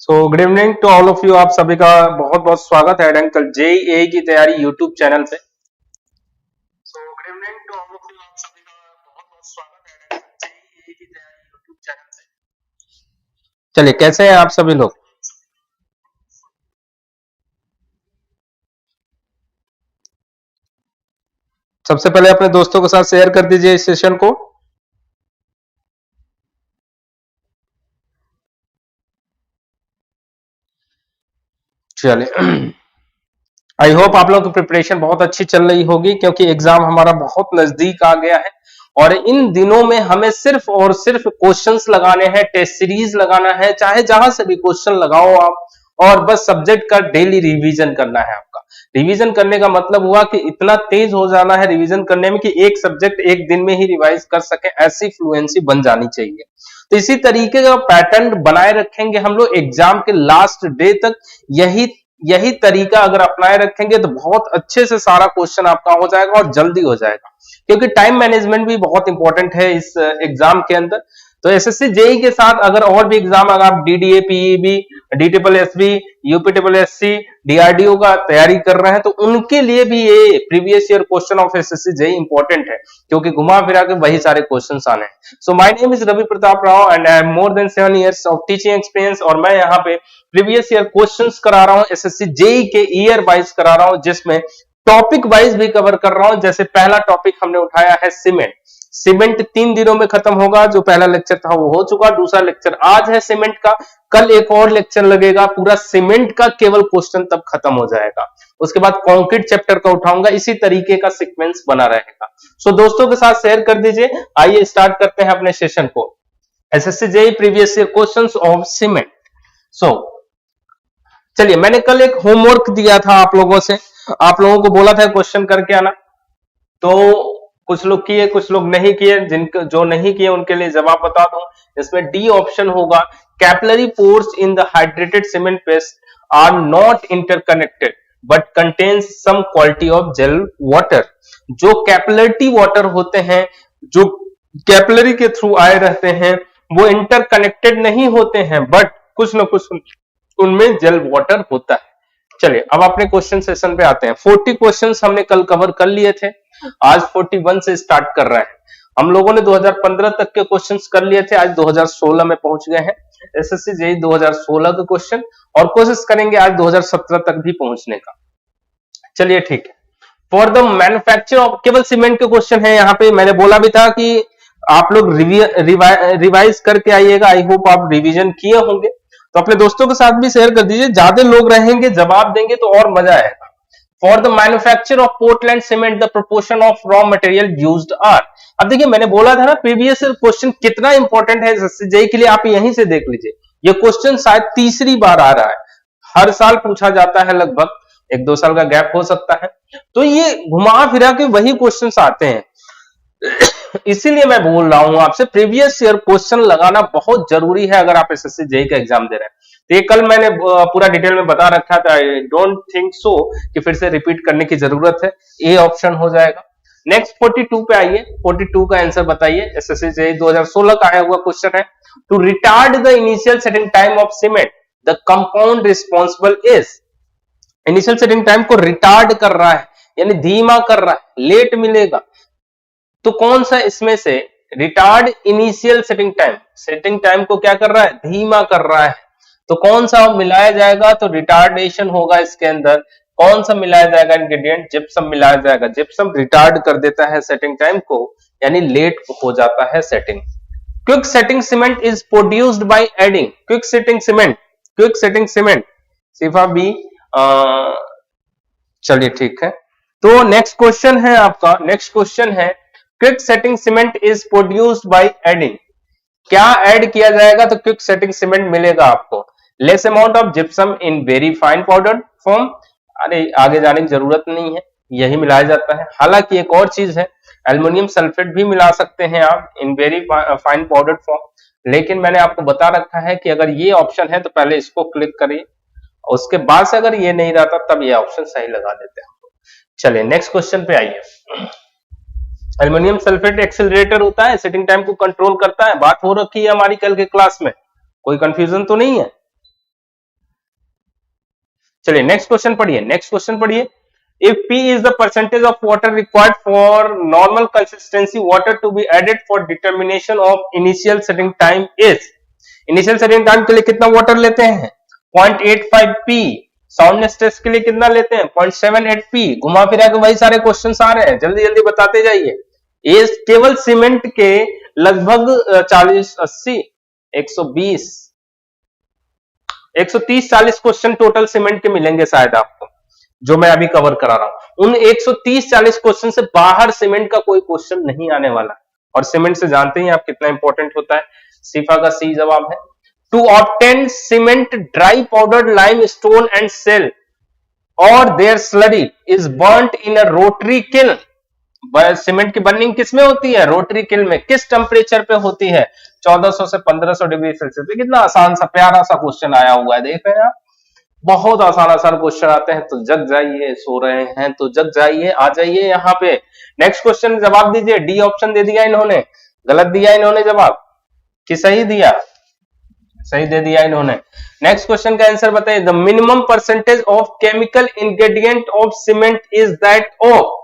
So good evening to all of you. आप सभी का बहुत बहुत स्वागत है अंकल जेईई की तैयारी यूट्यूब चैनल पे। So good evening to all of you. आप सभी का बहुत बहुत स्वागत है अंकल जेईई की तैयारी यूट्यूब चैनल पे। चलिए, कैसे हैं आप सभी लोग? सबसे पहले अपने दोस्तों के साथ शेयर कर दीजिए इस सेशन को। चलिए, आई होप आप लोगों की प्रिपरेशन बहुत अच्छी चल रही होगी, क्योंकि एग्जाम हमारा बहुत नजदीक आ गया है और इन दिनों में हमें सिर्फ और सिर्फ क्वेश्चंस लगाने हैं, टेस्ट सीरीज लगाना है, चाहे जहां से भी क्वेश्चन लगाओ आप, और बस सब्जेक्ट का डेली रिवीजन करना है आपका। रिवीजन करने का मतलब हुआ कि इतना तेज हो जाना है रिवीजन करने में कि एक सब्जेक्ट एक दिन में ही रिवाइज कर सके, ऐसी फ्लुएंसी बन जानी चाहिए। तो इसी तरीके का पैटर्न बनाए रखेंगे हम लोग एग्जाम के लास्ट डे तक। यही यही तरीका अगर अपनाए रखेंगे तो बहुत अच्छे से सारा क्वेश्चन आपका हो जाएगा और जल्दी हो जाएगा, क्योंकि टाइम मैनेजमेंट भी बहुत इंपॉर्टेंट है इस एग्जाम के अंदर। तो एसएससी जेई के साथ अगर और भी एग्जाम, अगर आप DDA, PEB, DSSB, UPSC, DRDO का तैयारी कर रहे हैं, तो उनके लिए भी ये previous year question of SSC JE important है, क्योंकि घुमा फिरा के वही सारे क्वेश्चन आने हैं। So my name is Ravi Pratap Rao and I have more than 7 years of teaching experience, और मैं यहाँ पे प्रीवियस ईयर क्वेश्चंस करा रहा हूँ, एसएससी जेई के ईयर वाइज करा रहा हूँ, जिसमें टॉपिक वाइज भी कवर कर रहा हूं। जैसे पहला टॉपिक हमने उठाया है सीमेंट। सीमेंट 3 दिनों में खत्म होगा, जो पहला लेक्चर था वो हो चुका, दूसरा लेक्चर आज है सीमेंट का, कल एक और लेक्चर लगेगा पूरा सीमेंट का, केवल क्वेश्चन तब खत्म हो जाएगा। उसके बाद कंक्रीट चैप्टर का उठाऊंगा, इसी तरीके का सीक्वेंस बना रहेगा। सो दोस्तों के साथ शेयर कर दीजिए। आइए स्टार्ट करते हैं अपने सेशन को। SSC JE previous year questions of cement. So चलिए, मैंने कल एक होमवर्क दिया था आप लोगों से, आप लोगों को बोला था क्वेश्चन करके आना, तो कुछ लोग किए, कुछ लोग नहीं किए। जिनको जो नहीं किए उनके लिए जवाब बता दूं। इसमें डी ऑप्शन होगा, capillary pores in the hydrated cement paste are not interconnected but contains some quality of gel water. जो कैपिलरी वाटर होते हैं, जो कैपिलरी के थ्रू आए रहते हैं, वो इंटरकनेक्टेड नहीं होते हैं, बट कुछ न कुछ उनमें जेल वाटर होता है। चलिए, अब अपने क्वेश्चन सेशन पे आते हैं। 40 क्वेश्चंस हमने कल कवर कर लिए थे, आज 41 से स्टार्ट कर रहे हैं। हम लोगों ने 2015 तक के क्वेश्चंस कर लिए थे, आज 2016 में पहुंच गए हैं। एसएससी जेई 2016 के क्वेश्चन, और कोशिश करेंगे आज 2017 तक भी पहुंचने का। चलिए ठीक है। फॉर द मैन्युफैक्चर ऑफ, केवल सीमेंट के क्वेश्चन है यहाँ पे। मैंने बोला भी था कि आप लोग रिवाइज करके आइएगा। आई होप आप रिवीजन किए होंगे, तो अपने दोस्तों के साथ भी शेयर कर दीजिए। ज्यादा लोग रहेंगे, जवाब देंगे तो और मजा आएगा। For the manufacture of Portland cement the proportion of raw material used are. अब देखिए, मैंने बोला था ना प्रीवियस क्वेश्चन कितना इंपॉर्टेंट है जेई के लिए, आप यहीं से देख लीजिए। ये क्वेश्चन शायद तीसरी बार आ रहा है, हर साल पूछा जाता है, लगभग 1-2 साल का गैप हो सकता है, तो ये घुमा फिरा के वही क्वेश्चन आते हैं। इसीलिए मैं बोल रहा हूं आपसे, प्रीवियस ईयर क्वेश्चन लगाना बहुत जरूरी है अगर आप एसएससी जेई का एग्जाम दे रहे हैं। तो ये कल मैंने पूरा डिटेल में बता रखा था, आई डोंट थिंक सो कि फिर से रिपीट करने की जरूरत है। ए ऑप्शन हो जाएगा। नेक्स्ट 42 पे आइए, 42 का आंसर बताइए। एसएससी जेई 2016 का आया हुआ क्वेश्चन है। To retard the initial setting time of cement the compound responsible is. Initial setting time को रिटार्ड कर रहा है, यानी धीमा कर रहा है, लेट मिलेगा, तो कौन सा इसमें से रिटार्ड इनिशियल सेटिंग टाइम को क्या कर रहा है, धीमा कर रहा है, तो कौन सा मिलाया जाएगा, तो रिटार्डेशन होगा इसके अंदर। कौन सा मिलाया जाएगा इंग्रेडिएंट, जिप्सम मिलाया जाएगा। जिप्सम रिटार्ड कर देता है सेटिंग टाइम को, यानी लेट हो जाता है setting. Quick setting cement is produced by adding, quick setting cement सिफा बी। चलिए ठीक है, तो नेक्स्ट क्वेश्चन है आपका, नेक्स्ट क्वेश्चन है quick setting cement is produced by adding. क्या ऐड किया जाएगा तो क्विक सेटिंग सीमेंट मिलेगा आपको, less amount of gypsum in very fine powdered form. अरे आगे जाने की जरूरत नहीं है, यही मिलाया जाता है। हालांकि एक और चीज है, एल्युमिनियम सल्फेट भी मिला सकते हैं आप इन वेरी फाइन पाउडर्ड फॉर्म, लेकिन मैंने आपको बता रखा है कि अगर ये ऑप्शन है तो पहले इसको क्लिक करिए, उसके बाद से अगर ये नहीं रहता तब ये ऑप्शन सही लगा देते हैं। चलिए नेक्स्ट क्वेश्चन पे आइए। एल्युमिनियम सल्फेट एक्सेलरेटर होता है, सेटिंग टाइम को कंट्रोल करता है, बात हो रखी है हमारी कल के क्लास में, कोई कंफ्यूजन तो नहीं है। चलिए नेक्स्ट क्वेश्चन पढ़िए, नेक्स्ट क्वेश्चन पढ़िए। If P is the percentage of water required for normal consistency water to be added for determination of initial setting time is, initial setting time के लिए कितना वाटर लेते हैं 0.85 P, साउंडनेस टेस्ट के लिए कितना लेते हैं 0.78 P। घुमा फिरा के वही सारे क्वेश्चंस आ रहे हैं, जल्दी जल्दी बताते जाइए। ये केवल सीमेंट के लगभग 40 80 120 130 40 क्वेश्चन टोटल सीमेंट के मिलेंगे शायद आपको, जो मैं अभी कवर करा रहा हूं। उन 130 40 क्वेश्चन से बाहर सीमेंट का कोई क्वेश्चन नहीं आने वाला। और सीमेंट से जानते ही आप कितना इंपॉर्टेंट होता है, सीफा का सी जवाब है। To obtain cement dry powdered limestone and shale और their slurry is burnt in a rotary kiln. Cement की बर्निंग किसमें होती है, रोटरी किल्न में। किस टेम्परेचर पे होती है 1400 से 1500 डिग्री सेल्सियस पे। कितना आसान सा प्यारा सा क्वेश्चन आया हुआ है, देख रहे हैं आप, बहुत आसान आसान क्वेश्चन आते हैं। तो जग जाइए, सो रहे हैं तो जग जाइए, आ जाइए यहाँ पे। नेक्स्ट क्वेश्चन जवाब दीजिए। डी ऑप्शन दे दिया इन्होंने, गलत दिया इन्होंने जवाब कि सही दिया, सही दे दिया इन्होंने। नेक्स्ट क्वेश्चन का आंसर बताइए। The minimum percentage of chemical ingredient of cement is that of,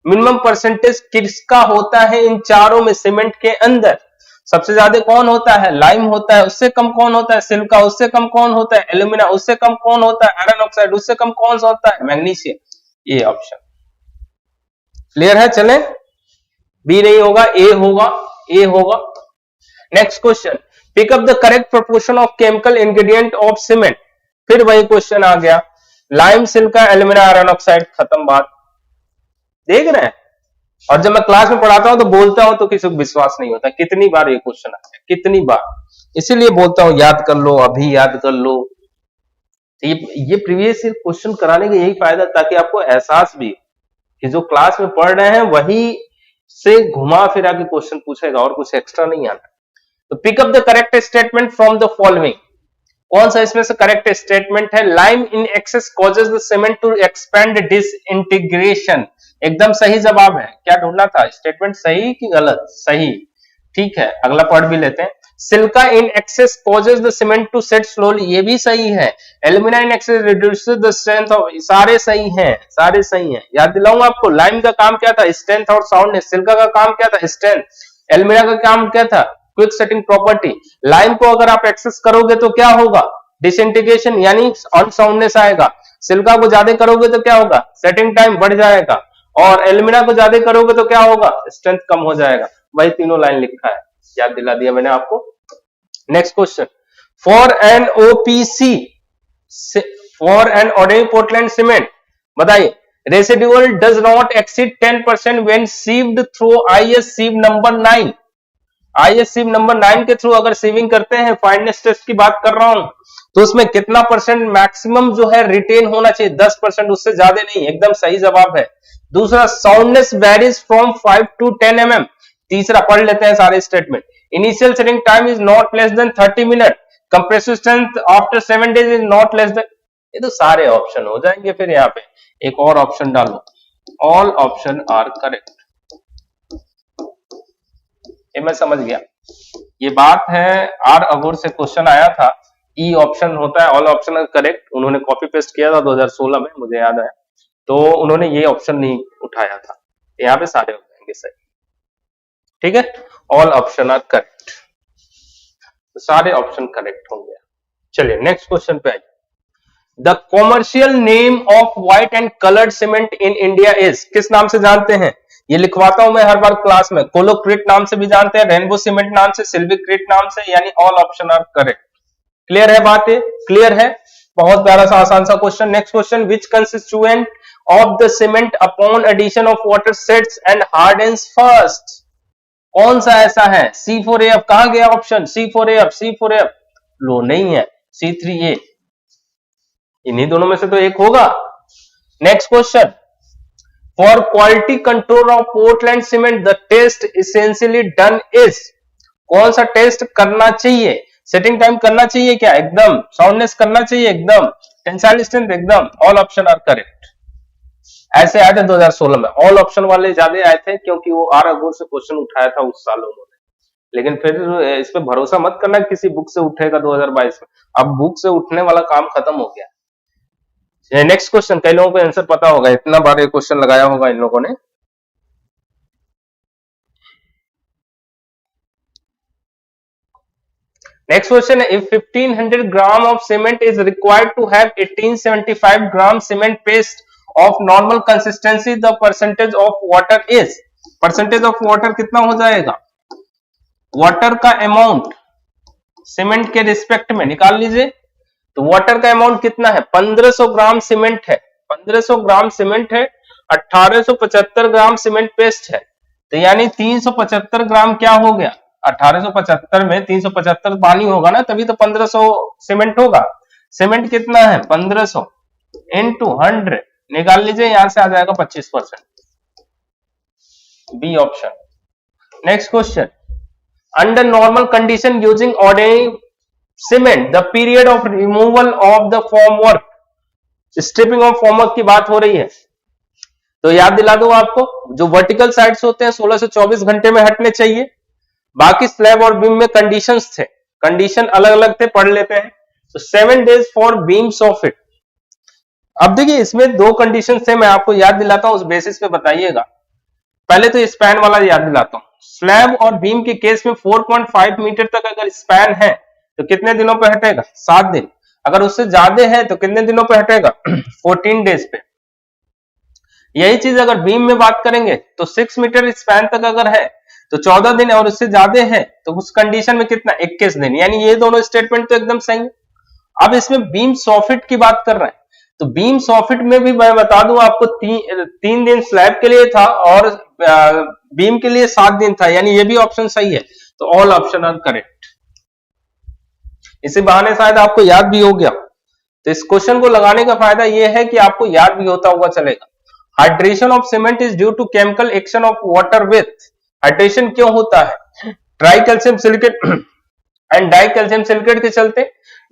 minimum percentage किसका होता है इन चारों में सीमेंट के अंदर। सबसे ज्यादा कौन होता है, लाइम होता है, उससे कम कौन होता है, सिलिका, उससे कम कौन होता है, एल्यूमिना, उससे कम कौन होता है, आयरन ऑक्साइड, उससे कम कौन सा होता है, मैग्नीशियम। ये ऑप्शन क्लियर है। चलें, बी नहीं होगा, ए होगा, ए होगा। Next question, pick up the correct proportion of chemical ingredient of cement. फिर वही क्वेश्चन आ गया, lime, silica, alumina, iron oxide, खत्म बात। देख रहे हैं। और जब मैं क्लास में पढ़ाता हूं तो बोलता हूं तो किसी को विश्वास नहीं होता, कितनी बार ये क्वेश्चन आता है, कितनी बार। इसीलिए बोलता हूं याद कर लो, अभी याद कर लो। ये प्रीवियस ईयर क्वेश्चन कराने का यही फायदा, ताकि आपको एहसास भी कि जो क्लास में पढ़ रहे हैं वही से घुमा फिरा के क्वेश्चन पूछेगा, और कुछ एक्स्ट्रा नहीं आना। तो pick up the correct statement from the following. कौन सा इसमें से करेक्ट स्टेटमेंट है। Lime in excess causes the cement to expand disintegration. एकदम सही जवाब है। क्या ढूंढना था, स्टेटमेंट सही कि गलत, सही। ठीक है, अगला पढ़ भी लेते हैं। Silica in excess causes the cement to set slowly, ये भी सही है। Alumina in excess reduces the strength of, सारे सही हैं, सारे सही हैं। याद दिलाऊंगा आपको, लाइम का काम क्या था, स्ट्रेंथ और साउंडनेस। सिलिका का काम क्या था, स्ट्रेंथ। एल्यूमिना का काम क्या था, क्विक सेटिंग प्रॉपर्टी। लाइम को अगर आप एक्सेस करोगे तो क्या होगा, डिसइंटीग्रेशन यानी अनसाउंडनेस आएगा। सिलिका को ज्यादा करोगे तो क्या होगा, सेटिंग टाइम बढ़ जाएगा। और एल्यूमिना को ज्यादा करोगे तो क्या होगा, स्ट्रेंथ कम हो जाएगा। वही तीनों लाइन लिखा है, याद दिला दिया मैंने आपको। Next question, for an OPC, for an ordinary Portland cement, बताइए residual does not exceed 10% when sieved through IS sieve number 9। IS sieve number 9 के थ्रू अगर सीविंग करते हैं, फाइननेस टेस्ट की बात कर रहा हूं, तो उसमें कितना परसेंट मैक्सिमम जो है रिटेन होना चाहिए, 10%, उससे ज्यादा नहीं। एकदम सही जवाब है। दूसरा, soundness varies from 5 to 10 mm। तीसरा, पढ़ लेते हैं सारे statement. Initial setting time is not less than 30 minute. Compressive strength after 7 days is not less than. ये तो सारे ऑप्शन हो जाएंगे। फिर यहाँ पे एक और ऑप्शन डालो, ऑल ऑप्शन आर करेक्ट। ये मैं समझ गया, ये बात है। आर अगोर से क्वेश्चन आया था, ई ऑप्शन होता है, ऑल ऑप्शन करेक्ट। उन्होंने कॉपी पेस्ट किया था 2016 में, मुझे याद है, तो उन्होंने ये ऑप्शन नहीं उठाया था। यहाँ पे सारे हो जाएंगे सही। ठीक है, ऑल ऑप्शन आर करेक्ट, तो सारे ऑप्शन करेक्ट होंगे। चलिए नेक्स्ट क्वेश्चन पे आइए। The commercial name of white and coloured cement in India is, किस नाम से जानते हैं, ये लिखवाता हूं मैं हर बार क्लास में। कोलोक्रिट नाम से भी जानते हैं, रेनबो सीमेंट नाम से, सिल्वीक्रिट नाम से, यानी all option are correct. Clear है बात, क्लियर है। बहुत प्यारा सा आसान सा question. Next question, which constituent of the cement upon addition of water sets and hardens first. कौन सा ऐसा है, C4AF, कहां गया ऑप्शन, C4AF, C4AF लो नहीं है, C3A, इन्हीं दोनों में से तो एक होगा। Next question, for quality control of Portland cement the test essentially done is, कौन सा टेस्ट करना चाहिए, सेटिंग टाइम करना चाहिए क्या, एकदम, साउंडनेस करना चाहिए एकदम, टेंसाइल स्ट्रेंथ एकदम, ऑल ऑप्शन आर करेक्ट। ऐसे आए थे 2016 में, ऑल ऑप्शन वाले ज्यादा आए थे, क्योंकि वो आर अगोर से क्वेश्चन उठाया था उस साल उन्होंने। लेकिन फिर इस पे भरोसा मत करना किसी बुक से उठेगा 2022 में, अब बुक से उठने वाला काम खत्म हो गया। नेक्स्ट क्वेश्चन, कई लोगों को आंसर पता होगा, इतना बार ये क्वेश्चन लगाया होगा इन लोगों ने। नेक्स्ट क्वेश्चन है, if 1500 gram of cement is required to have 1875 gram cement paste of normal consistency, the percentage of water is. Percentage of water कितना हो जाएगा, वाटर का अमाउंट सीमेंट के रिस्पेक्ट में निकाल लीजिए। तो वाटर का अमाउंट कितना है, 1500 ग्राम सीमेंट है, 1500 ग्राम सीमेंट है, 1875 ग्राम सीमेंट पेस्ट है, तो यानी 375 ग्राम क्या हो गया, 1875 में 375 पानी होगा ना, तभी तो 1500 सीमेंट होगा। सीमेंट कितना है 1500 इंटू 100, निकाल लीजिए, यहां से आ जाएगा 25%, B option. Next question, under normal condition using ordinary cement the period of removal of the formwork, stripping of formwork की बात हो रही है, तो याद दिला दूं आपको, जो वर्टिकल साइड्स होते हैं 16 से 24 घंटे में हटने चाहिए। बाकी स्लैब और बीम में कंडीशंस थे, कंडीशन अलग अलग थे, पढ़ लेते हैं। तो 7 days फॉर बीम सॉफिट। अब देखिए इसमें दो कंडीशन थे, मैं आपको याद दिलाता हूं, उस बेसिस पे बताइएगा। पहले तो स्पैन वाला याद दिलाता हूं। स्लैब और बीम के केस में 4.5 मीटर तक अगर स्पैन है तो कितने दिनों पे हटेगा, 7 दिन। अगर उससे ज्यादा है तो कितने दिनों पे हटेगा 14 डेज पे। यही चीज अगर बीम में बात करेंगे तो 6 मीटर स्पैन तक अगर है तो 14 दिन, और उससे ज्यादा है तो उस कंडीशन में कितना 21 दिन। यानी ये दोनों स्टेटमेंट तो एकदम सही है। अब इसमें बीम सॉफिट की बात कर रहे हैं, तो बीम सॉफिट में भी मैं बता दूं आपको 3 दिन स्लैब के लिए था और बीम के लिए 7 दिन था, यानी ये भी ऑप्शन सही है। तो ऑल ऑप्शन आर करेक्ट। इसी बहाने शायद आपको याद भी हो गया। तो इस क्वेश्चन को लगाने का फायदा यह है कि आपको याद भी होता हुआ चलेगा। Hydration of cement is due to chemical action of water with. Hydration क्यों होता है, tri calcium silicate and di calcium silicate के चलते,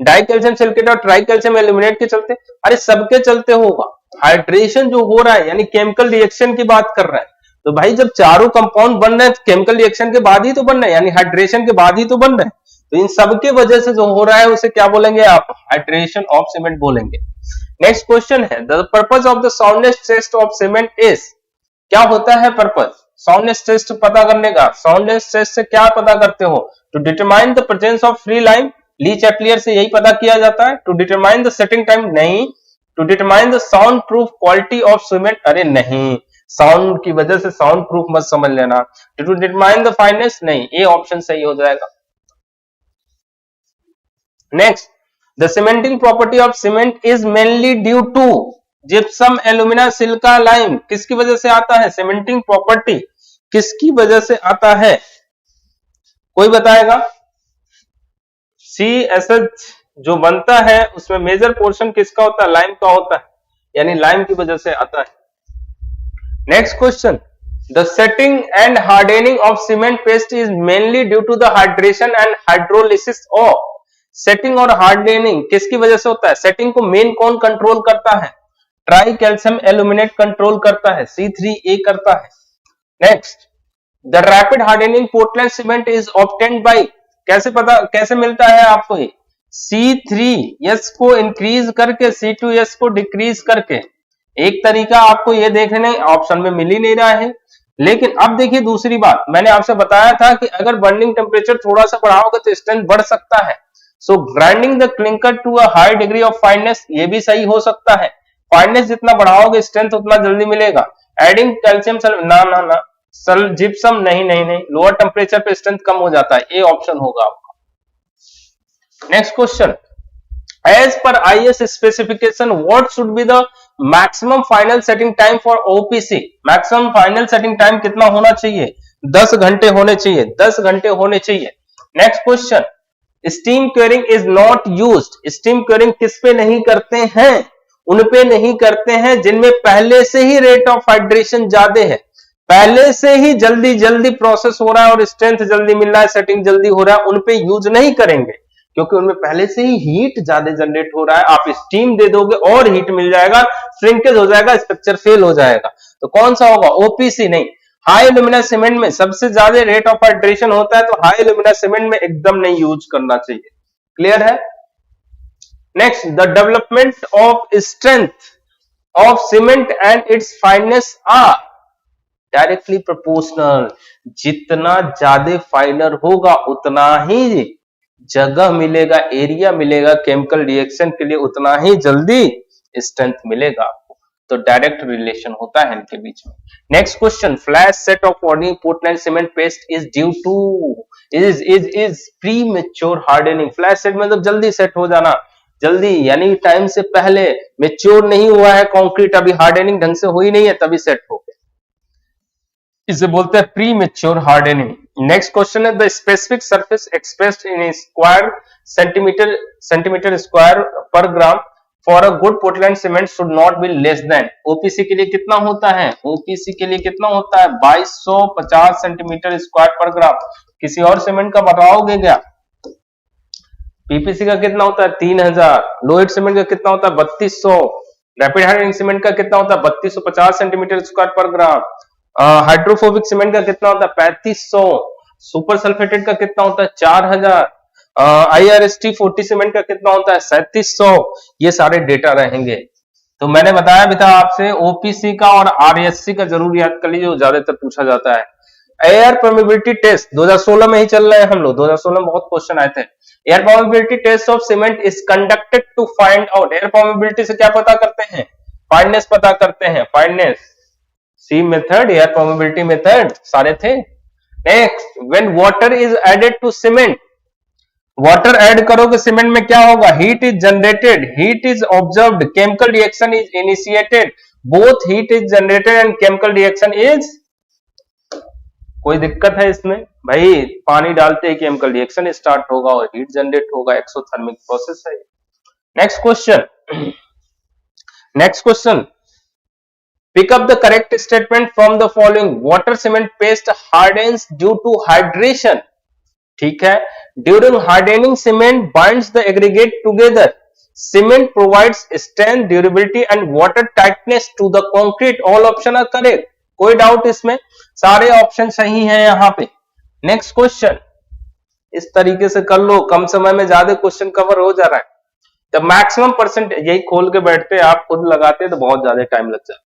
डाई कैल्शियम सिलिकेट और ट्राई कैल्शियम एल्यूमिनेट के चलते, अरे सबके चलते होगा। हाइड्रेशन जो हो रहा है यानी केमिकल रिएक्शन की बात कर रहा है, तो भाई जब चारों कंपाउंड बन रहे हैं केमिकल रिएक्शन के बाद ही तो बन रहे हैं, यानी हाइड्रेशन के बाद ही तो बन रहे हैं। तो इन सबके वजह से जो हो रहा है उसे क्या बोलेंगे आप, हाइड्रेशन ऑफ सीमेंट बोलेंगे। नेक्स्ट क्वेश्चन है, the purpose of the soundness test of cement is. क्या होता है पर्पज साउंडनेस टेस्ट पता करने का? साउंडनेस टेस्ट से क्या पता करते हो, to determine the presence of free lime. Le Chatelier से यही पता किया जाता है। To determine the setting time, नहीं। To determine the sound proof quality of cement, अरे नहीं, साउंड की वजह से साउंड प्रूफ मत समझ लेना। टू डिटरमाइन द फाइनेस, नहीं, ये ऑप्शन सही हो जाएगा। Next, the cementing property of cement is mainly due to gypsum, alumina, silica, lime. किसकी वजह से आता है सीमेंटिंग प्रॉपर्टी, किसकी वजह से आता है, कोई बताएगा? CSH जो बनता है उसमें मेजर पोर्शन किसका होता है, लाइम का होता है, यानी लाइम की वजह से आता है। Next question, the setting and hardening of cement paste is mainly due to the hydration and hydrolysis of. Setting और हार्डनिंग किसकी वजह से होता है? सेटिंग को मेन कौन कंट्रोल करता है? ट्राई कैल्शियम एल्यूमिनेट कंट्रोल करता है, C3A करता है। Next, the rapid hardening Portland cement is obtained by, कैसे मिलता है आपको ये? C3S को इंक्रीज करके, C2S को डिक्रीज करके। एक तरीका आपको ये देखने ऑप्शन में मिल ही नहीं रहा है। लेकिन अब देखिए दूसरी बात, मैंने आपसे बताया था कि अगर बर्निंग टेम्परेचर थोड़ा सा बढ़ाओगे तो स्ट्रेंथ बढ़ सकता है। So grinding the clinker to a high degree of fineness, ये भी सही हो सकता है। फाइननेस जितना बढ़ाओगे स्ट्रेंथ उतना जल्दी मिलेगा। एडिंग कैल्शियम ना जिप्सम, नहीं, लोअर टेम्परेचर पे स्ट्रेंथ कम हो जाता है, ये ऑप्शन होगा आपका। Next question, as per IS specification what should be the maximum final setting time for OPC। Maximum final setting time कितना होना चाहिए? 10 घंटे होने चाहिए, 10 घंटे होने चाहिए। Next question, steam curing is not used. Steam curing किस पे नहीं करते हैं? उन पे नहीं करते हैं जिनमें पहले से ही रेट ऑफ हाइड्रेशन ज्यादा है, पहले से ही जल्दी प्रोसेस हो रहा है और स्ट्रेंथ जल्दी मिल रहा है, सेटिंग जल्दी हो रहा है, उन पे यूज नहीं करेंगे क्योंकि उनमें पहले से ही हीट ज्यादा जनरेट हो रहा है। आप स्टीम दे दोगे और हीट मिल जाएगा, श्रिंकेज हो जाएगा, स्ट्रक्चर फेल हो जाएगा। तो कौन सा होगा? OPC नहीं। हाई एल्यूमिना सीमेंट में सबसे ज्यादा रेट ऑफ हाइड्रेशन होता है, तो हाई एल्यूमिना सीमेंट में एकदम नहीं यूज करना चाहिए। क्लियर है? Next, the development of strength of cement and its fineness are directly proportional. जितना ज्यादा फाइनर होगा उतना ही जगह मिलेगा, एरिया मिलेगा केमिकल रिएक्शन के लिए, उतना ही जल्दी स्ट्रेंथ मिलेगा आपको। तो डायरेक्ट रिलेशन होता है इनके बीच में। Next question, flash set of ordinary Portland cement paste is due two is premature hardening. Flash set मतलब जल्दी सेट हो जाना, जल्दी यानी टाइम से पहले, मेच्योर नहीं हुआ है कंक्रीट, अभी हार्डनिंग ढंग से हुई नहीं है तभी सेट हो गया, इसे बोलते हैं premature hardening. Next question है, the specific surface expressed in square centimetre square पर gram for a good Portland cement should not be less than. OPC के लिए कितना होता है, ओपीसी के लिए कितना होता है 2250 सेंटीमीटर स्क्वायर पर ग्राम। किसी और सीमेंट का बताओगे क्या? पीपीसी का कितना होता है 3000, लोहेट सीमेंट का कितना होता है 3200, रैपिड हार्डनिंग सीमेंट का कितना होता है 3250 सेंटीमीटर स्क्वायर पर ग्राम, हाइड्रोफोबिक सीमेंट का कितना होता है 3500, सुपर सल्फेटेड का कितना होता है 4000, IRST 40 सीमेंट का कितना होता है 3700। ये सारे डेटा रहेंगे। तो मैंने बताया भी था आपसे ओपीसी का और आरएससी का जरूर याद कर लीजिए, ज्यादातर पूछा जाता है। एयर परमिबिलिटी टेस्ट 2016 में ही चल रहे हैं हम लोग, 2016 में बहुत क्वेश्चन आए थे। Air permeability test of cement is conducted to find out. Air permeability से क्या पता करते हैं? फाइननेस पता करते हैं, fineness. C method, air permeability method सारे थे। Next, when water is added to cement, water add करोगे सीमेंट में क्या होगा? Heat is generated, heat is observed, chemical reaction is initiated. Both heat is generated and chemical reaction is. कोई दिक्कत है इसमें? भाई पानी डालते ही केमिकल रिएक्शन स्टार्ट होगा और हीट जनरेट होगा, एक्सोथर्मिक प्रोसेस है। Next question, next question, pick up the correct statement from the following. Water cement paste hardens due to hydration. ठीक है, during hardening cement binds the aggregate together. Cement provides strength, durability and water tightness to the concrete. All option are correct. कोई doubt इसमें? सारे option सही हैं यहाँ पे। Next question, इस तरीके से कर लो, कम समय में ज्यादा क्वेश्चन कवर हो जा रहा है। द मैक्सिमम परसेंटेज, यही खोल के बैठते आप खुद लगाते तो बहुत ज्यादा टाइम लग जाता।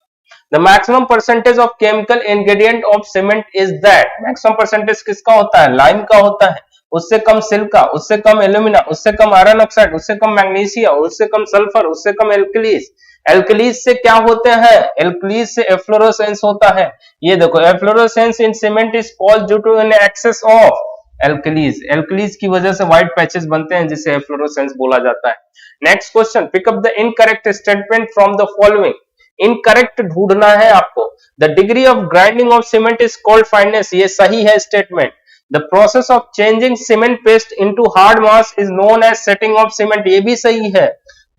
The maximum percentage of chemical ingredient of cement is that. Maximum percentage किसका होता है? लाइम का होता है। उससे कम सिल्का, उससे कम एल्यूमिना, उससे कम आयरन ऑक्साइड, उससे कम मैग्नीशिया, उससे कम सल्फर, उससे कम एल्कलीज। एल्कलीज से क्या होते हैं? एल्कलीज से एफ्लोरोसेंस होता है। ये देखो, efflorescence in cement is called due to an excess of alkalies. Alkalies की वजह से व्हाइट पैचेस बनते हैं जिसे एफ्लोरोसेंस बोला जाता है। Next question, pick up the incorrect statement from the following. Incorrect ढूंढना है आपको। The degree of grinding of cement is called fineness, ये सही है statement. The process of changing cement paste into hard mass is known as setting of cement, ये भी सही है।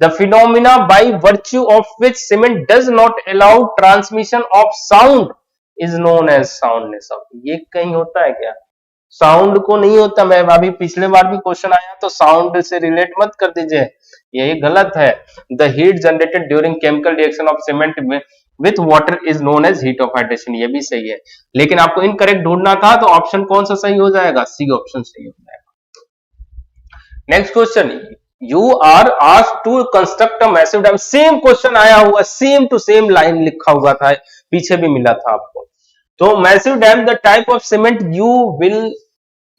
The phenomena by virtue of which cement does not allow transmission of sound is known as soundness of, ये कहीं होता है क्या? Sound को नहीं होता। मैं अभी पिछले बार भी क्वेश्चन आया तो साउंड से रिलेट मत कर दीजिए, यही गलत है। The heat generated during chemical reaction of cement with water is known as heat of hydration, ये भी सही है। लेकिन आपको इनकरेक्ट ढूंढना था तो ऑप्शन कौन सा सही हो जाएगा? सी ऑप्शन सही हो जाएगा। Next question, you are asked to construct a massive dam. Same question आया हुआ, सेम टू सेम लाइन लिखा हुआ था, पीछे भी मिला था आपको। तो massive dam, the type of cement you will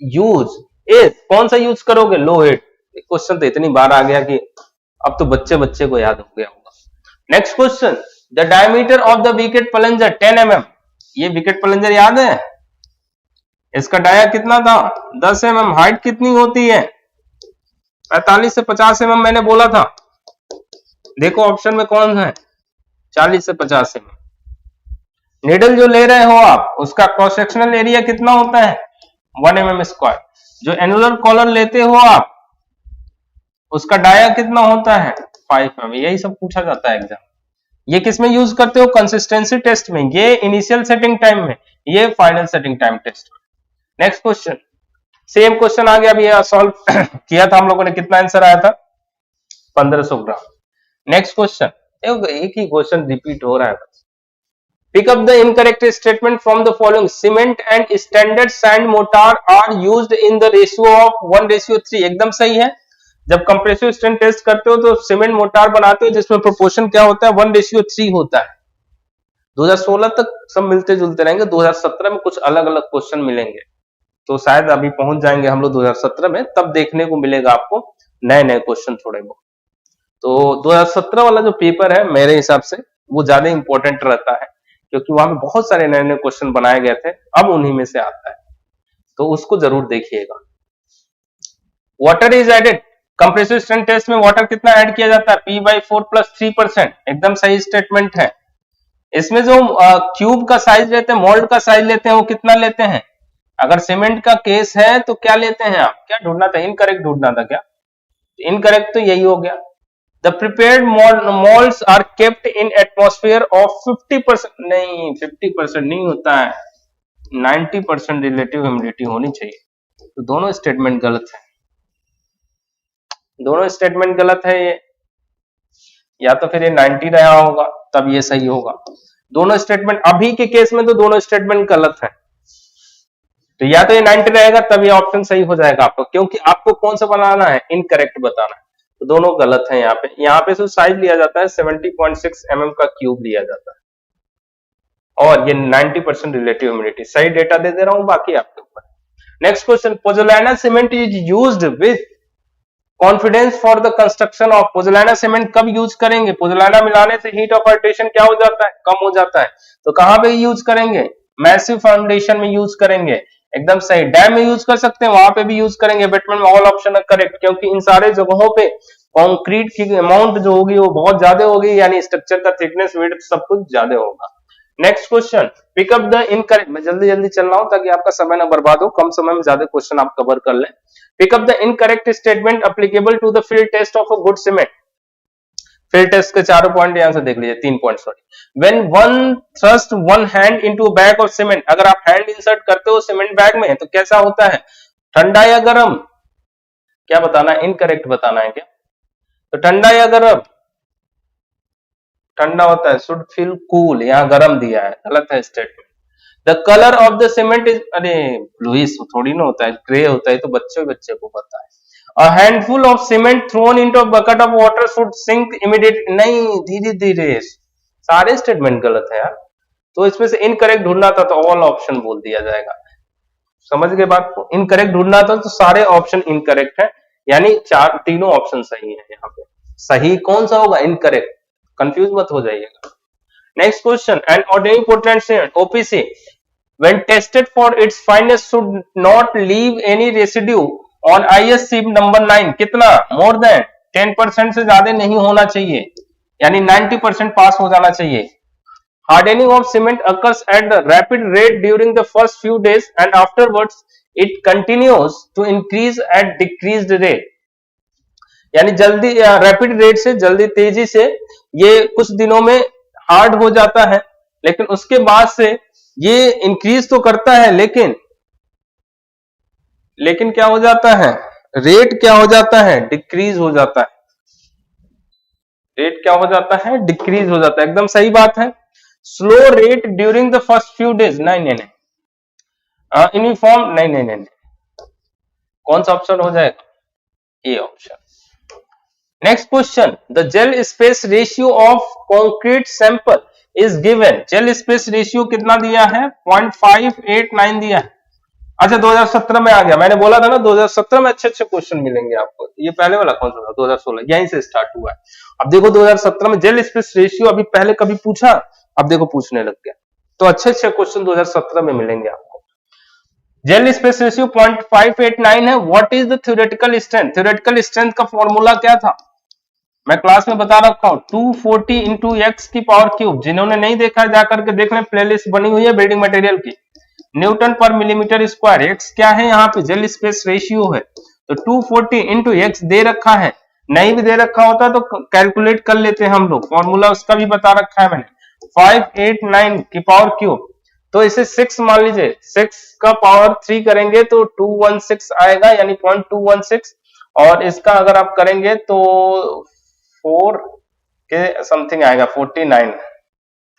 use is, कौन सा यूज करोगे? लोहेट। क्वेश्चन तो इतनी बार आ गया कि अब तो बच्चे बच्चे को याद हो गया होगा। Next question, the diameter of the wicket plunger 10 mm। ये विकेट प्लंजर याद है? इसका डाया कितना था? 10 mm। हाइट कितनी होती है? 45 से 50 mm मैंने बोला था। देखो ऑप्शन में कौन है? 40 से 50 mm। निडल जो ले रहे हो आप, उसका क्रॉस सेक्शनल एरिया कितना होता है? 1 mm स्क्वायर। जो एनुलर कॉलर लेते हो आप, उसका डाया कितना होता है? 5 mm। यही सब पूछा जाता है एग्जाम। ये किस में यूज करते हो? कंसिस्टेंसी टेस्ट में, ये इनिशियल सेटिंग टाइम में, ये फाइनल सेटिंग टाइम टेस्ट में। नेक्स्ट क्वेश्चन, सेम क्वेश्चन आ गया, अभी सॉल्व किया था हम लोगों ने। कितना आंसर आया था? 1500 ग्राम। नेक्स्ट क्वेश्चन, एक ही क्वेश्चन रिपीट हो रहा है। Pick up the incorrect statement from the following. Cement and standard sand mortar are used in the ratio of 1:3. एकदम सही है। जब कंप्रेसिव स्ट्रेंथ टेस्ट करते हो तो सीमेंट मोर्टार बनाते हो जिसमें प्रोपोर्शन क्या होता है 1:3 होता है। 2016 तक सब मिलते जुलते रहेंगे, 2017 में कुछ अलग अलग क्वेश्चन मिलेंगे, तो शायद अभी पहुंच जाएंगे हम लोग 2017 में, तब देखने को मिलेगा आपको नए नए क्वेश्चन थोड़े बहुत। तो 2017 वाला जो पेपर है मेरे हिसाब से वो ज्यादा इंपॉर्टेंट रहता है, क्योंकि वहां पे बहुत सारे नए नए क्वेश्चन बनाए गए थे, अब उन्हीं में से आता है, तो उसको जरूर देखिएगा। Water is added, compressive strength test में वाटर कितना ऐड किया जाता है, P/4 + 3%, एकदम सही स्टेटमेंट है। इसमें जो क्यूब का साइज लेते हैं, मोल्ड का साइज लेते हैं, वो कितना लेते हैं? अगर सीमेंट का केस है तो क्या लेते हैं आप? क्या ढूंढना था? इनकरेक्ट ढूंढना था क्या? इनकरेक्ट तो यही हो गया। The prepared moulds are kept in atmosphere of 50%, नहीं 50% नहीं होता है, 90% रिलेटिव ह्यूमिडिटी होनी चाहिए। तो दोनों स्टेटमेंट गलत है, दोनों स्टेटमेंट गलत है ये, या तो फिर ये 90 रहा होगा तब ये सही होगा। दोनों स्टेटमेंट अभी के केस में तो दोनों स्टेटमेंट गलत है, तो या तो ये 90 रहेगा तब ये ऑप्शन सही हो जाएगा आपको, क्योंकि आपको कौन सा बनाना है, इनकरेक्ट बताना है, तो दोनों गलत है। यहाँ पे जो साइज लिया जाता है 70.6 mm का क्यूब लिया जाता है, और ये 90% रिलेटिव ह्यूमिडिटी, सही डेटा दे रहा हूं, बाकी आपके ऊपर। Next question, pozzolana cement is used with confidence for the construction of, pozzolana cement कब यूज करेंगे? पोज़ोलाना मिलाने से हीट ऑफ अल्ट्रेशन क्या हो जाता है, कम हो जाता है, तो कहां पे यूज करेंगे? मैसिव फाउंडेशन में यूज करेंगे, एकदम सही। डैम में यूज कर सकते हैं, वहां पे भी यूज करेंगे, बेटमेंट में, ऑल ऑप्शन है करेक्ट, क्योंकि इन सारे जगहों पे कंक्रीट की अमाउंट जो होगी वो बहुत ज्यादा होगी, यानी स्ट्रक्चर का थिकनेस, विड्थ सब कुछ ज्यादा होगा। Next question, pick up the incorrect, मैं जल्दी जल्दी चल रहा हूं ताकि आपका समय ना बर्बाद हो, कम समय में ज्यादा क्वेश्चन आप कवर कर लें। Pick up the incorrect statement applicable to the field test of a good cement. Field test के चारों पॉइंट यहां से देख लीजिए, 3 point sorry. When one thrust one hand into bag of cement, अगर आप हैंड इंसर्ट करते हो सीमेंट बैग में तो कैसा होता है, ठंडा या गर्म? क्या बताना है, इनकरेक्ट बताना है क्या? तो ठंडा या गर्म? ठंडा होता है, शुड फील कूल, यहां गर्म दिया है, गलत है statement. The colour of the cement is, अरे ब्लूइश थोड़ी ना होता है, ग्रे होता है, तो बच्चे को पता है। A handful of cement thrown into a bucket of water should sink immediately, नहीं धीरे धीरे, सारे स्टेटमेंट गलत है यार, तो इसमें से इनकरेक्ट ढूंढना था तो ऑल ऑप्शन बोल दिया जाएगा, समझ गए बात को? इनकरेक्ट ढूंढना था तो सारे ऑप्शन इनकरेक्ट है, यानी तीनों ऑप्शन सही है। यहाँ पे सही कौन सा होगा, इनकरेक्ट, कंफ्यूज मत हो जाइएगा। Next question, N ordinary Portland cement OPC when tested for its fineness should not leave any residue on IS sheet number 9, कितना? मोर देन 10% से ज्यादा नहीं होना चाहिए, यानी 90% पास हो जाना चाहिए। Hardening of cement occurs at the rapid rate during the first few days and afterwards it continues to increase at decreased rate, यानी जल्दी रैपिड रेट से, जल्दी तेजी से ये कुछ दिनों में हार्ड हो जाता है, लेकिन उसके बाद से ये इंक्रीज तो करता है, लेकिन क्या हो जाता है, रेट क्या हो जाता है, डिक्रीज हो जाता है, रेट क्या हो जाता है, डिक्रीज हो जाता है, एकदम सही बात है। Slow rate during the first few days, नहीं, यूनिफॉर्म, नहीं, कौन सा ऑप्शन हो जाएगा, A option. Next question, the gel space ratio of concrete sample is given, gel space ratio कितना दिया है, 0.589 दिया है। अच्छा 2017 में आ गया, मैंने बोला था ना 2017 में अच्छे क्वेश्चन मिलेंगे आपको, ये पहले वाला कौन सा था, 2016, यहीं से स्टार्ट हुआ है। अब देखो 2017 में जेल स्पेस रेशियो अभी पहले कभी पूछा, अब देखो पूछने लग गया, तो अच्छे क्वेश्चन 2017 में मिलेंगे आपको। जेल स्पेस रेशियो 0.589 है। What is the theoretical strength, theoretical strength का फॉर्मूला क्या था, मैं क्लास में बता रखा हूं, 240 इंटू एक्स की पावर क्यूब, जिन्होंने नहीं देखा है जाकर के देख लें, प्लेलिस्ट बनी हुई है बिल्डिंग मटेरियल की, न्यूटन पर मिलीमीटर स्क्वायर। एक्स क्या है यहाँ पे, जेल स्पेस रेशियो है, तो 240 इंटू एक्स दे रखा है, नहीं भी दे रखा होता तो कैलकुलेट कर लेते हैं हम लोग, फॉर्मूला उसका भी बता रखा है मैंने, 589 की पावर क्यूब, तो इसे 6 मान लीजिए, 6 का पावर 3 करेंगे तो 216 आएगा, यानी 0.216, और इसका अगर आप करेंगे तो 4 के समथिंग आएगा, 49,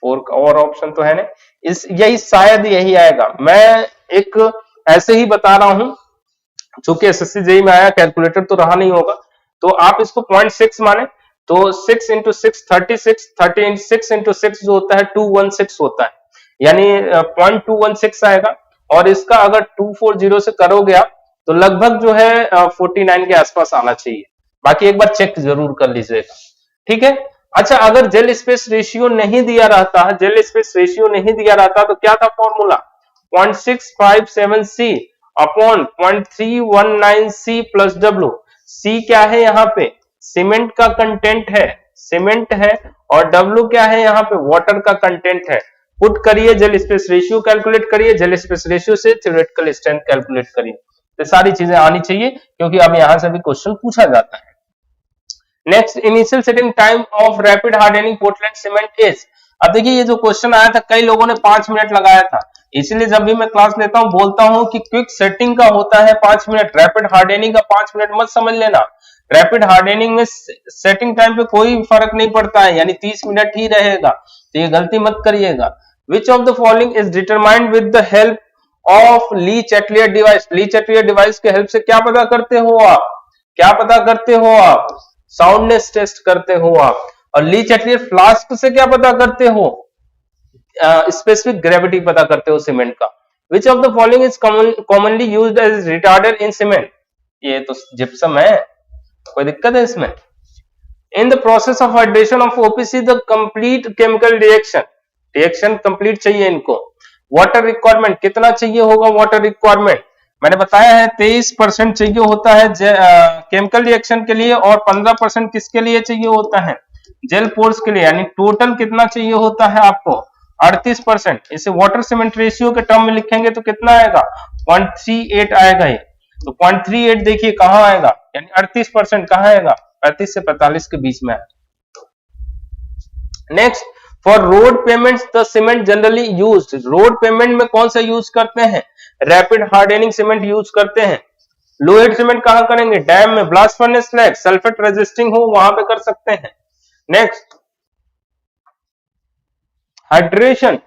4 और ऑप्शन तो है नहीं, इस यही शायद यही आएगा, मैं एक ऐसे ही बता रहा हूं, चूंकि एसएससी जेई में आया, कैलकुलेटर तो रहा नहीं होगा, तो आप इसको 0.6 माने तो 6 इंटू 6 36, 36 इंटू 6 जो होता है 216 होता है, यानी 0.216 आएगा। और इसका अगर 240 से करोगे आप तो लगभग जो है 49 के आसपास आना चाहिए। बाकी एक बार चेक जरूर कर लीजिएगा, ठीक है। अच्छा, अगर जेल स्पेस रेशियो नहीं दिया रहता, जेल स्पेस रेशियो नहीं दिया रहता तो क्या था formula, 0.657C upon 0.319C plus W। C क्या है यहाँ पे, सीमेंट का कंटेंट है, सीमेंट है, और W क्या है यहाँ पे, वाटर का कंटेंट है। पुट करिए, जेल स्पेस रेशियो कैलकुलेट करिए, जेल स्पेस रेशियो से थ्योरेटिकल स्ट्रेंथ कैलकुलेट करिए। तो सारी चीजें आनी चाहिए क्योंकि अब यहां से भी क्वेश्चन पूछा जाता है। Next, initial setting time of rapid hardening Portland cement is. अब देखिए ये जो क्वेश्चन आया था कई लोगों ने 5 मिनट लगाया था, इसलिए जब भी मैं क्लास लेता हूं बोलता हूं कि क्विक सेटिंग का होता है 5 मिनट, रैपिड हार्डनिंग का 5 मिनट मत समझ लेना। रैपिड हार्डनिंग में सेटिंग टाइम पे कोई फर्क नहीं पड़ता है, यानी 30 मिनट ही रहेगा, तो ये गलती मत करिएगा। विच of the following is determined with the help of Lee Chatelier device. Lee Chatelier device के हेल्प से क्या पता करते हो आप, क्या पता करते हो आप, साउंडनेस टेस्ट करते हो आप। और ली चैटलियर फ्लास्क से क्या पता करते हो, स्पेसिफिक ग्रेविटी पता करते हो सीमेंट का। Which of the following is commonly used as retarder in cement. ये तो जिप्सम है, कोई दिक्कत है इसमें। In the process of hydration of OPC the complete chemical reaction complete चाहिए इनको। वाटर रिक्वायरमेंट कितना चाहिए होगा, वाटर रिक्वायरमेंट मैंने बताया है 23% चाहिए होता है केमिकल रिएक्शन के लिए, और 15% किसके लिए चाहिए होता है, जेल पोर्स के लिए। यानी टोटल कितना चाहिए होता है आपको, 38%। इसे वाटर सीमेंट रेशियो के टर्म में लिखेंगे तो कितना आएगा, 0.38 आएगा। ये तो 0.38 देखिए कहां आएगा, यानी 38% कहां आएगा, 35 से 45 के बीच में आएगा। Next, for road payments the cement generally used. Road payment में कौन सा यूज करते हैं, रैपिड हार्डनिंग सीमेंट यूज करते हैं। लोहेड सीमेंट कहां करेंगे, डैम में, blast furnace slag, sulphate resisting हो वहां पे कर सकते हैं। Next, hydration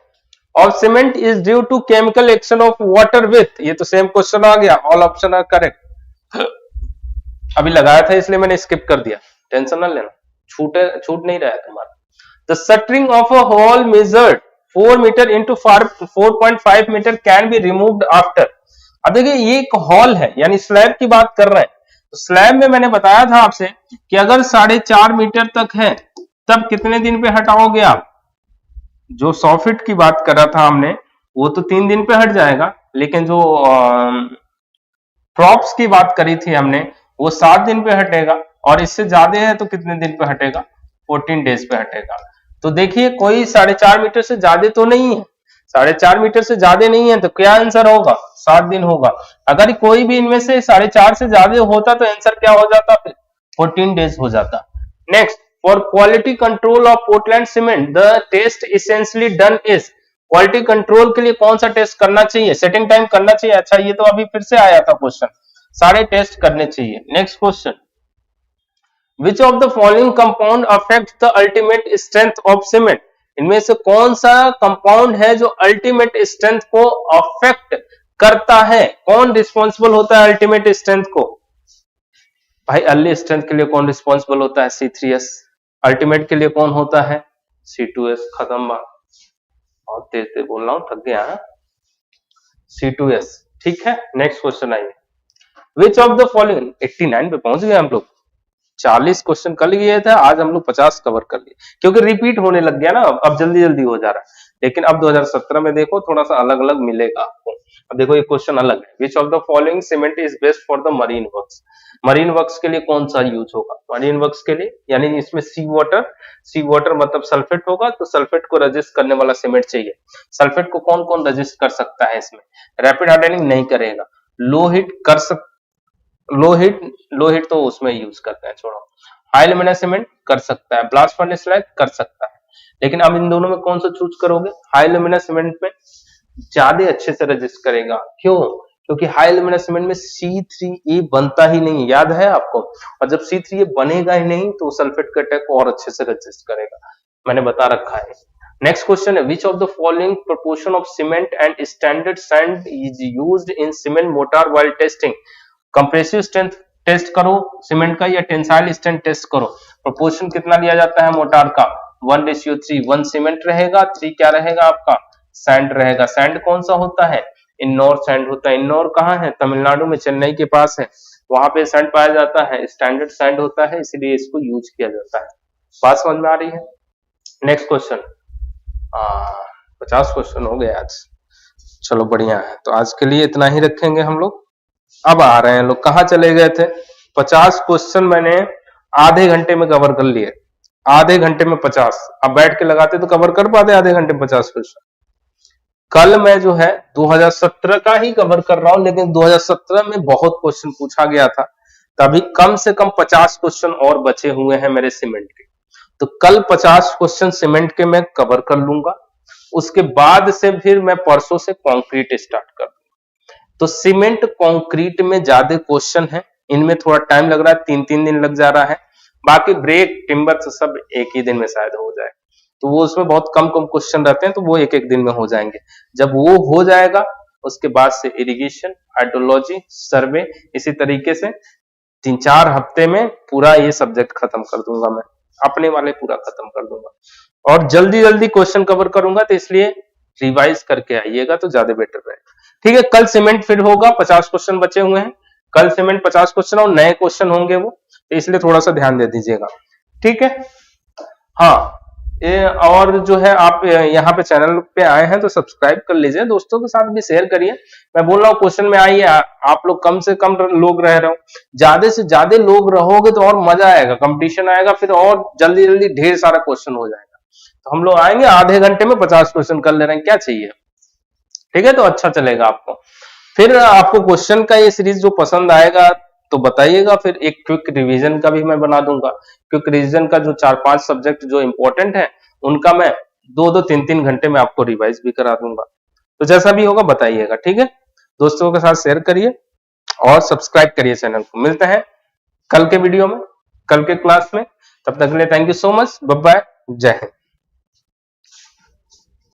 of cement is due to chemical action of water with. ये तो सेम क्वेश्चन आ गया, ऑल ऑप्शन आर करेक्ट। अभी लगाया था इसलिए मैंने स्किप कर दिया, टेंशन ना लेना, छूट नहीं रहा है तुम्हारा। The shuttering of a hole measured 4 meter into 4.5 meter can be removed after। अब देखिए ये एक हॉल है, यानी स्लैब की बात कर रहे हैं। तो स्लैब में मैंने बताया था आपसे कि अगर 4.5 मीटर तक है तब कितने दिन पे हटाओगे आप। जो 100 फीट की बात कर रहा था हमने वो तो 3 दिन पे हट जाएगा, लेकिन जो प्रॉप्स की बात करी थी हमने वो 7 दिन पे हटेगा, और इससे ज्यादा है तो कितने दिन पे हटेगा, 14 डेज पे हटेगा। तो देखिए कोई 4.5 मीटर से ज्यादा तो नहीं है, 4.5 मीटर से ज्यादा नहीं है, तो क्या आंसर होगा, 7 दिन होगा। अगर कोई भी इनमें से 4.5 से ज्यादा होता तो आंसर क्या हो जाता, फिर 14 डेज हो जाता। Next, for quality control of Portland cement the test essentially done is. Quality control के लिए कौन सा टेस्ट करना चाहिए, सेटिंग टाइम करना चाहिए। अच्छा, ये तो अभी फिर से आया था क्वेश्चन, सारे टेस्ट करने चाहिए। Next question, Which of the following compound affects the ultimate strength of cement? इनमें से कौन सा कंपाउंड है जो अल्टीमेट स्ट्रेंथ को अफेक्ट करता है, कौन रिस्पॉन्सिबल होता है अल्टीमेट स्ट्रेंथ को। भाई अर्ली स्ट्रेंथ के लिए कौन रिस्पॉन्सिबल होता है, C3S। अल्टीमेट के लिए कौन होता है, C2S। खत्म बात, बहुत तेज तेज बोल रहा हूं, थक गया है। C2S, ठीक है। नेक्स्ट क्वेश्चन आइए, विच ऑफ द फॉलोइंग, 89 पे पहुंच गए हम लोग, 40 क्वेश्चन कल किए थे, आज हम लोग 50 कवर कर लिए, क्योंकि रिपीट होने लग गया ना, अब जल्दी जल्दी हो जा रहा है। लेकिन अब 2017 में देखो थोड़ा सा अलग अलग मिलेगा आपको। अब देखो ये क्वेश्चन अलग है, which of the following cement is best for the marine works. Marine works के लिए कौन सा यूज होगा, मरीन वर्क्स के लिए, यानी इसमें सी वाटर मतलब सल्फेट होगा, तो सल्फेट को रजिस्ट करने वाला सीमेंट चाहिए। सल्फेट को कौन कौन रजिस्ट कर सकता है इसमें, रैपिड हार्डनिंग नहीं करेगा, लो हीट कर सकता, लो हीट तो उसमें यूज करते हैं, छोड़ो। हाई लुमिनस सीमेंट कर सकता है, ब्लास्ट फर्नेस स्लैग कर सकता है। लेकिन अब इन दोनों में कौन सा चूज करोगे, हाई लुमिनस सीमेंट में ज्यादा अच्छे से रजिस्ट करेगा। क्यों, क्योंकि हाई लुमिनस सीमेंट में C3A बनता ही नहीं, याद है आपको, और जब C3A बनेगा ही नहीं तो सल्फेट के अटैक को और अच्छे से रजिस्ट करेगा, मैंने बता रखा है। नेक्स्ट क्वेश्चन है, which of the following proportion of cement and standard sand is used in cement mortar while testing. Compressive strength test करो सीमेंट का या टेंसाइल स्ट्रेंथ टेस्ट करो। प्रोपोर्शन कितना लिया जाता है मोटार का 1:3, 1 सीमेंट रहेगा, 3 क्या रहेगा आपका सैंड रहेगा। सैंड कौन सा होता है इन्नौर सैंड होता है। इन्नौर कहाँ है तमिलनाडु में, चेन्नई के पास है, वहां पे सैंड पाया जाता है, स्टैंडर्ड सैंड होता है इसलिए इसको यूज किया जाता है। बात समझ में आ रही है। नेक्स्ट क्वेश्चन 50 क्वेश्चन हो गए आज, चलो बढ़िया है। तो आज के लिए इतना ही रखेंगे हम लोग। अब आ रहे हैं लोग, कहाँ चले गए थे। 50 क्वेश्चन मैंने आधे घंटे में कवर कर लिए, आधे घंटे में 50। अब बैठ के लगाते तो कवर कर पाते आधे घंटे में 50 क्वेश्चन। कल मैं जो है 2017 का ही कवर कर रहा हूं, लेकिन 2017 में बहुत क्वेश्चन पूछा गया था, तभी कम से कम 50 क्वेश्चन और बचे हुए हैं मेरे सीमेंट के। तो कल 50 क्वेश्चन सीमेंट के मैं कवर कर लूंगा, उसके बाद से फिर मैं परसों से कंक्रीट स्टार्ट कर दूंगा। तो सीमेंट कंक्रीट में ज्यादा क्वेश्चन है, इनमें थोड़ा टाइम लग रहा है, 3-3 दिन लग जा रहा है। बाकी ब्रेक टिम्बर से सब एक ही दिन में शायद हो जाए, तो वो उसमें बहुत कम कम क्वेश्चन रहते हैं, तो वो एक एक दिन में हो जाएंगे। जब वो हो जाएगा उसके बाद से इरिगेशन, हाइड्रोलॉजी, सर्वे, इसी तरीके से 3-4 हफ्ते में पूरा ये सब्जेक्ट खत्म कर दूंगा, मैं अपने वाले पूरा खत्म कर दूंगा और जल्दी जल्दी क्वेश्चन कवर करूंगा, तो इसलिए रिवाइज करके आइएगा तो ज्यादा बेटर रहेगा। ठीक है, कल सीमेंट फिर होगा, 50 क्वेश्चन बचे हुए हैं, कल सीमेंट 50 क्वेश्चन और नए क्वेश्चन होंगे वो, तो इसलिए थोड़ा सा ध्यान दे दीजिएगा। ठीक है, हाँ और जो है आप यहाँ पे चैनल पे आए हैं तो सब्सक्राइब कर लीजिए, दोस्तों के साथ भी शेयर करिए। मैं बोल रहा हूँ क्वेश्चन में आइए, आप लोग कम से कम लोग रह रहे हो, ज्यादा से ज्यादा लोग रहोगे तो और मजा आएगा, कंपटीशन आएगा, फिर और जल्दी जल्दी ढेर सारा क्वेश्चन हो जाएगा। तो हम लोग आएंगे आधे घंटे में 50 क्वेश्चन कर ले रहे हैं, क्या चाहिए। ठीक है, तो अच्छा चलेगा आपको। फिर आपको क्वेश्चन का ये सीरीज जो पसंद आएगा तो बताइएगा, फिर एक क्विक रिवीजन का भी मैं बना दूंगा। क्विक रिवीजन का जो 4-5 सब्जेक्ट जो इंपॉर्टेंट है उनका मैं 2-2, 3-3 घंटे में आपको रिवाइज भी करा दूंगा। तो जैसा भी होगा बताइएगा। ठीक है, दोस्तों के साथ शेयर करिए और सब्सक्राइब करिए चैनल को। मिलते हैं कल के वीडियो में, कल के क्लास में, तब तक के लिए thank you so much, bye bye, जय हिंद।